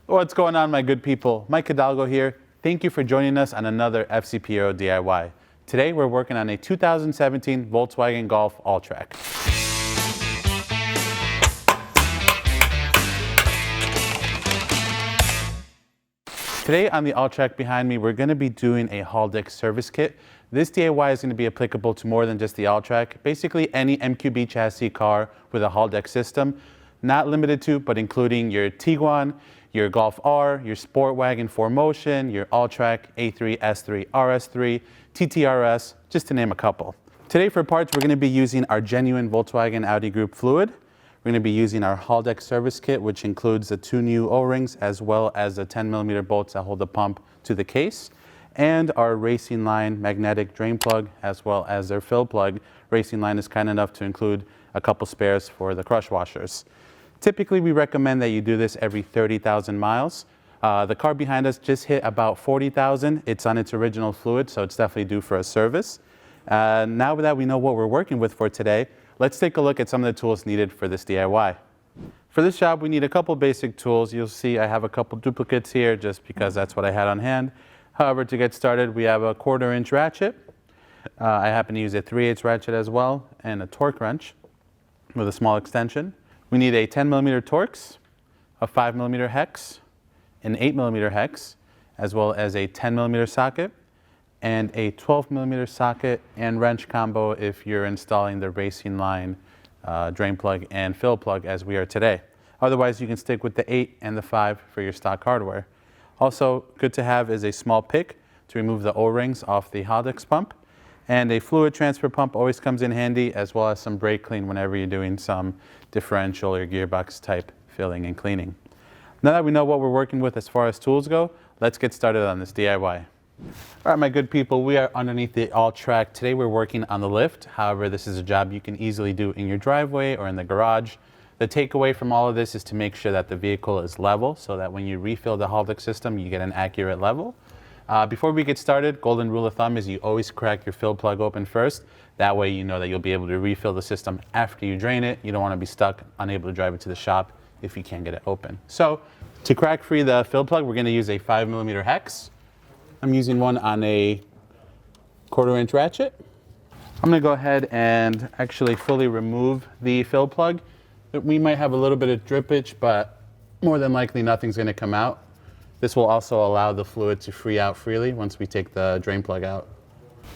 What's going on, my good people? Mike Hidalgo here. Thank you for joining us on another FCPO DIY. Today we're working on a 2017 Volkswagen Golf Alltrack. Today on the Alltrack behind me, we're going to be doing a Haldex service kit. This DIY is going to be applicable to more than just the Alltrack. Basically any MQB chassis car with a Haldex system, not limited to, but including your Tiguan, your Golf R, your SportWagen 4Motion, your Alltrack A3, S3, RS3, TTRS, just to name a couple. Today for parts, we're going to be using our genuine Volkswagen Audi Group fluid. We're going to be using our Haldex service kit, which includes the 2 new O-rings as well as the 10mm bolts that hold the pump to the case, and our Racing Line magnetic drain plug as well as their fill plug. Racing Line is kind enough to include a couple spares for the crush washers. Typically, we recommend that you do this every 30,000 miles. The car behind us just hit about 40,000. It's on its original fluid, so it's definitely due for a service. Now that we know what we're working with for today, let's take a look at some of the tools needed for this DIY. For this job, we need a couple basic tools. You'll see I have a couple duplicates here just because that's what I had on hand. However, to get started, we have a 1/4-inch ratchet. I happen to use a 3/8 ratchet as well, and a torque wrench with a small extension. We need a 10mm Torx, a 5mm hex, an 8mm hex, as well as a 10mm socket, and a 12mm socket and wrench combo if you're installing the Racing Line drain plug and fill plug as we are today. Otherwise, you can stick with the 8 and the 5 for your stock hardware. Also, good to have is a small pick to remove the O-rings off the Haldex pump. And a fluid transfer pump always comes in handy, as well as some brake clean whenever you're doing some differential or gearbox type filling and cleaning. Now that we know what we're working with as far as tools go, let's get started on this DIY. All right, my good people, we are underneath the Alltrack. Today we're working on the lift. However, this is a job you can easily do in your driveway or in the garage. The takeaway from all of this is to make sure that the vehicle is level so that when you refill the Haldex system, you get an accurate level. Before we get started, golden rule of thumb is you always crack your fill plug open first. That way you know that you'll be able to refill the system after you drain it. You don't want to be stuck, unable to drive it to the shop if you can't get it open. So to crack free the fill plug, we're going to use a 5mm hex. I'm using one on a 1/4-inch ratchet. I'm going to go ahead and actually fully remove the fill plug. We might have a little bit of drippage, but more than likely nothing's going to come out. This will also allow the fluid to free out freely once we take the drain plug out.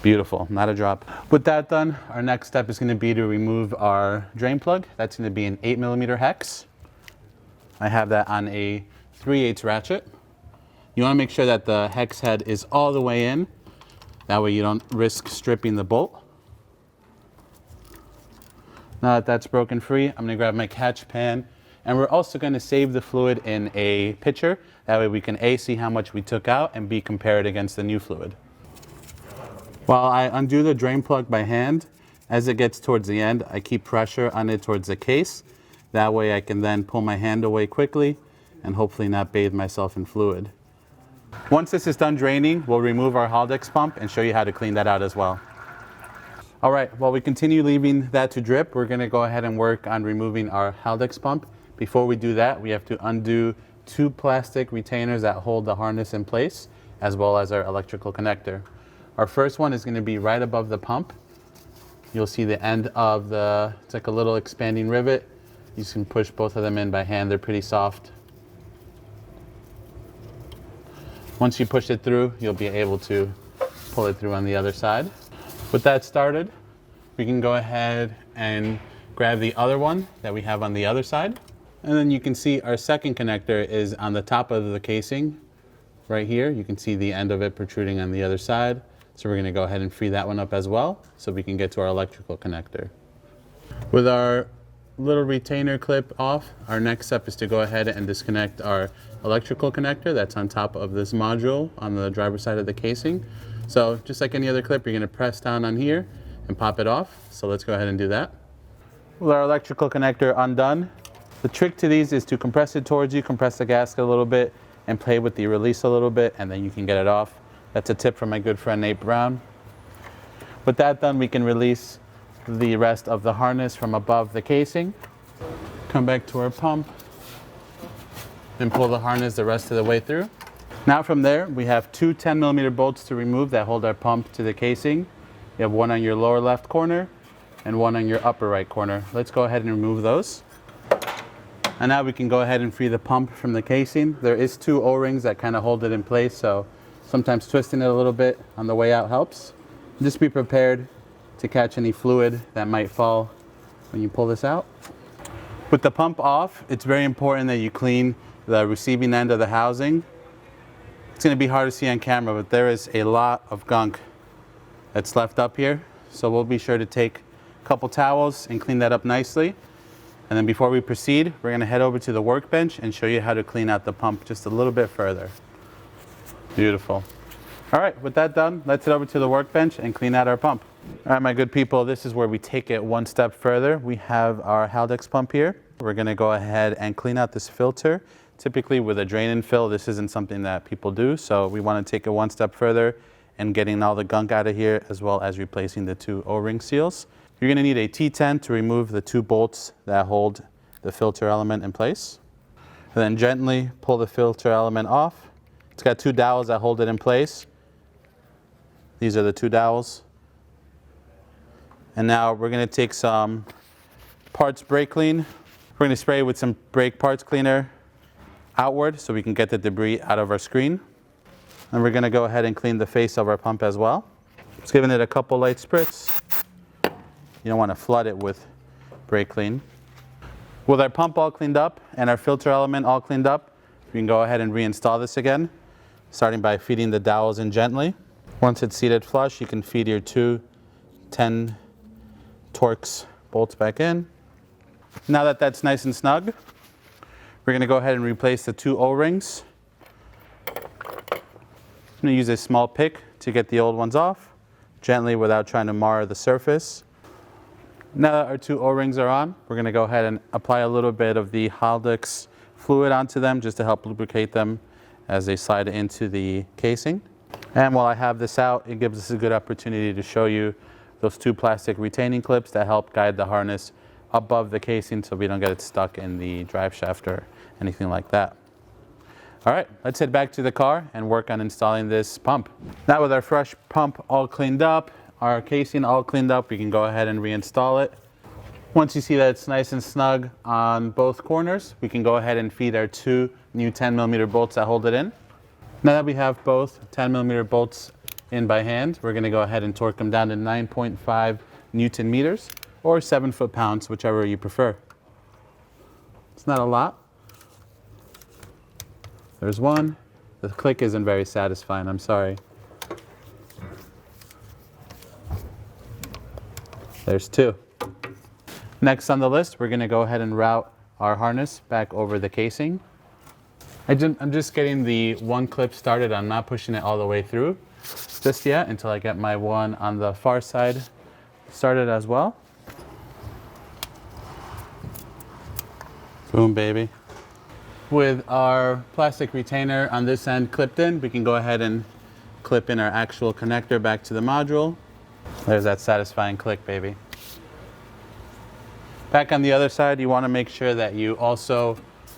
Beautiful, not a drop. With that done, our next step is going to be to remove our drain plug. That's going to be an 8mm hex. I have that on a 3/8 ratchet. You want to make sure that the hex head is all the way in. That way you don't risk stripping the bolt. Now that that's broken free, I'm going to grab my catch pan. And we're also going to save the fluid in a pitcher. That way we can A, see how much we took out, and B, compare it against the new fluid. While I undo the drain plug by hand, as it gets towards the end, I keep pressure on it towards the case. That way I can then pull my hand away quickly and hopefully not bathe myself in fluid. Once this is done draining, we'll remove our Haldex pump and show you how to clean that out as well. All right, while we continue leaving that to drip, we're going to go ahead and work on removing our Haldex pump. Before we do that, we have to undo 2 plastic retainers that hold the harness in place, as well as our electrical connector. Our first one is going to be right above the pump. You'll see the end of it's like a little expanding rivet. You can push both of them in by hand. They're pretty soft. Once you push it through, you'll be able to pull it through on the other side. With that started, we can go ahead and grab the other one that we have on the other side. And then you can see our second connector is on the top of the casing right here. You can see the end of it protruding on the other side. So we're going to go ahead and free that one up as well so we can get to our electrical connector. With our little retainer clip off, our next step is to go ahead and disconnect our electrical connector that's on top of this module on the driver's side of the casing. So just like any other clip, you're going to press down on here and pop it off. So let's go ahead and do that. With our electrical connector undone, the trick to these is to compress it towards you, compress the gasket a little bit, and play with the release a little bit, and then you can get it off. That's a tip from my good friend Nate Brown. With that done, we can release the rest of the harness from above the casing. Come back to our pump. Then pull the harness the rest of the way through. Now from there, we have two 10mm bolts to remove that hold our pump to the casing. You have one on your lower left corner and one on your upper right corner. Let's go ahead and remove those. And now we can go ahead and free the pump from the casing. There is two O-rings that kind of hold it in place, so sometimes twisting it a little bit on the way out helps. Just be prepared to catch any fluid that might fall when you pull this out. With the pump off, it's very important that you clean the receiving end of the housing. It's going to be hard to see on camera, but there is a lot of gunk that's left up here. So we'll be sure to take a couple towels and clean that up nicely. And then before we proceed, we're going to head over to the workbench and show you how to clean out the pump just a little bit further. Beautiful. All right, with that done, let's head over to the workbench and clean out our pump. All right, my good people, this is where we take it one step further. We have our Haldex pump here. We're going to go ahead and clean out this filter. Typically with a drain and fill, this isn't something that people do, so we want to take it one step further and getting all the gunk out of here, as well as replacing the two O-ring seals. You're going to need a T10 to remove the two bolts that hold the filter element in place. And then gently pull the filter element off. It's got two dowels that hold it in place. These are the two dowels. And now we're going to take some parts brake clean. We're going to spray with some brake parts cleaner outward so we can get the debris out of our screen. And we're going to go ahead and clean the face of our pump as well. Just giving it a couple light spritz. You don't want to flood it with brake clean. With our pump all cleaned up and our filter element all cleaned up, we can go ahead and reinstall this again, starting by feeding the dowels in gently. Once it's seated flush, you can feed your two 10 Torx bolts back in. Now that that's nice and snug, we're going to go ahead and replace the two O-rings. I'm going to use a small pick to get the old ones off, gently without trying to mar the surface. Now that our two O-rings are on, we're going to go ahead and apply a little bit of the Haldex fluid onto them just to help lubricate them as they slide into the casing. And while I have this out, it gives us a good opportunity to show you those two plastic retaining clips that help guide the harness above the casing so we don't get it stuck in the drive shaft or anything like that. All right, let's head back to the car and work on installing this pump. Now with our fresh pump all cleaned up, our casing all cleaned up, we can go ahead and reinstall it. Once you see that it's nice and snug on both corners, we can go ahead and feed our two new 10mm bolts that hold it in. Now that we have both 10mm bolts in by hand, we're going to go ahead and torque them down to 9.5 Newton meters or 7 foot-pounds, whichever you prefer. It's not a lot. There's one. The click isn't very satisfying, I'm sorry. There's two. Next on the list, we're going to go ahead and route our harness back over the casing. I'm just getting the one clip started. I'm not pushing it all the way through just yet until I get my one on the far side started as well. Boom, baby. With our plastic retainer on this end clipped in, we can go ahead and clip in our actual connector back to the module. There's that satisfying click, baby. Back on the other side, you want to make sure that you also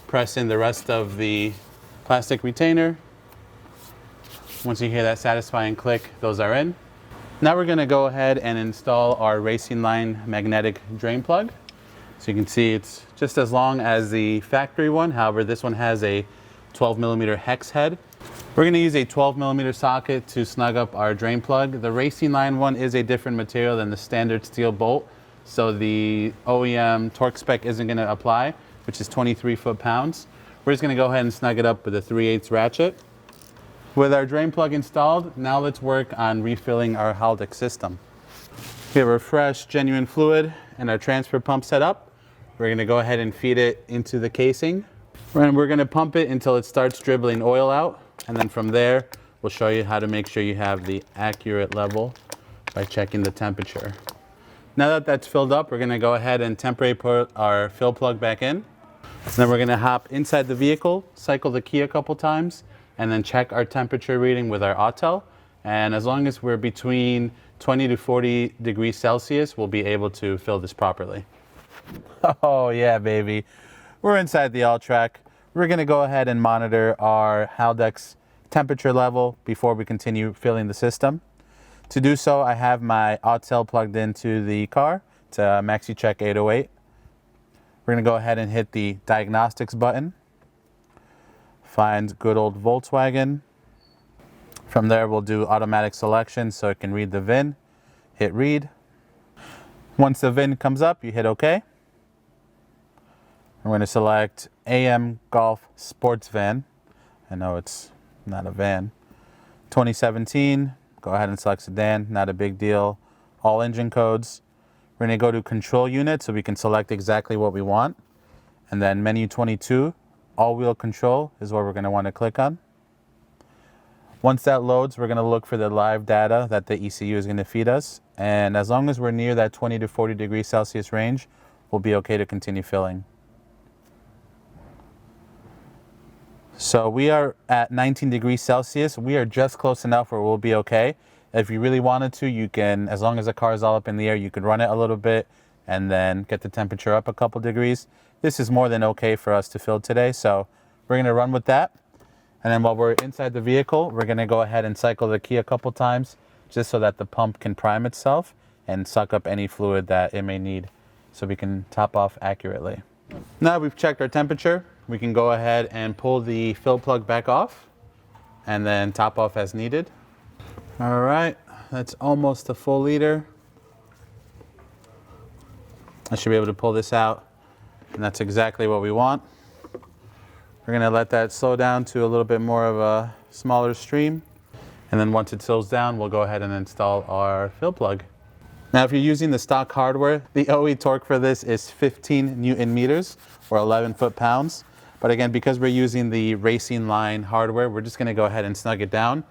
press in the rest of the plastic retainer. Once you hear that satisfying click, those are in. Now we're going to go ahead and install our racing line magnetic drain plug. So you can see it's just as long as the factory one. However, this one has a 12mm hex head. We're going to use a 12mm socket to snug up our drain plug. The racing line one is a different material than the standard steel bolt, so the OEM torque spec isn't going to apply, which is 23 foot-pounds. We're just going to go ahead and snug it up with a 3/8 ratchet. With our drain plug installed, now let's work on refilling our Haldex system. We have our fresh, genuine fluid and our transfer pump set up. We're going to go ahead and feed it into the casing. And we're going to pump it until it starts dribbling oil out. And then from there, we'll show you how to make sure you have the accurate level by checking the temperature. Now that that's filled up, we're going to go ahead and temporarily put our fill plug back in. Then we're going to hop inside the vehicle, cycle the key a couple times, and then check our temperature reading with our Autel. And as long as we're between 20 to 40 degrees Celsius, we'll be able to fill this properly. Oh yeah, baby. We're inside the Alltrack. we're going to go ahead and monitor our Haldex temperature level before we continue filling the system. To do so, I have my cell plugged into the car to MaxiCheck 808. We're going to go ahead and hit the diagnostics button. Find good old Volkswagen. From there, we'll do automatic selection so it can read the VIN. Hit read. Once the VIN comes up, you hit OK. We're going to select AM Golf Sports Van. I know it's not a van. 2017, go ahead and select sedan, not a big deal. All engine codes. We're going to go to control unit so we can select exactly what we want. And then menu 22, all-wheel control is what we're going to want to click on. Once that loads, we're going to look for the live data that the ECU is going to feed us. And as long as we're near that 20 to 40 degrees Celsius range, we'll be okay to continue filling. So we are at 19 degrees Celsius. We are just close enough where we'll be okay. If you really wanted to, you can, as long as the car is all up in the air, you could run it a little bit and then get the temperature up a couple degrees. This is more than okay for us to fill today, so we're going to run with that. And then while we're inside the vehicle, we're going to go ahead and cycle the key a couple times just so that the pump can prime itself and suck up any fluid that it may need so we can top off accurately. Now we've checked our temperature, we can go ahead and pull the fill plug back off and then top off as needed. All right, that's almost a full liter. I should be able to pull this out, and that's exactly what we want. We're gonna let that slow down to a little bit more of a smaller stream. And then once it slows down, we'll go ahead and install our fill plug. Now, if you're using the stock hardware, the OE torque for this is 15 Newton meters or 11 foot-pounds. But again, because we're using the racing line hardware, we're just gonna go ahead and snug it down.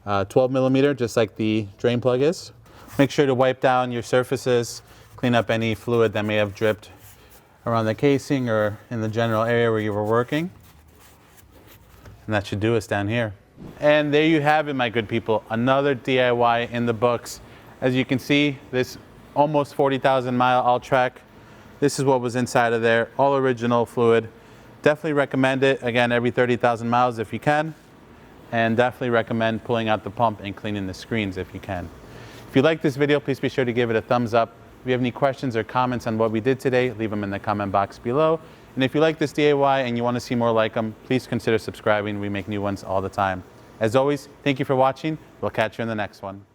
12 millimeter, just like the drain plug is. Make sure to wipe down your surfaces, clean up any fluid that may have dripped around the casing or in the general area where you were working. And that should do us down here. And there you have it, my good people, another DIY in the books. As you can see, this almost 40,000 mile Alltrack, this is what was inside of there, all original fluid. Definitely recommend it, again, every 30,000 miles if you can. And definitely recommend pulling out the pump and cleaning the screens if you can. If you like this video, please be sure to give it a thumbs up. If you have any questions or comments on what we did today, leave them in the comment box below. And if you like this DIY and you want to see more like them, please consider subscribing. We make new ones all the time. As always, thank you for watching. We'll catch you in the next one.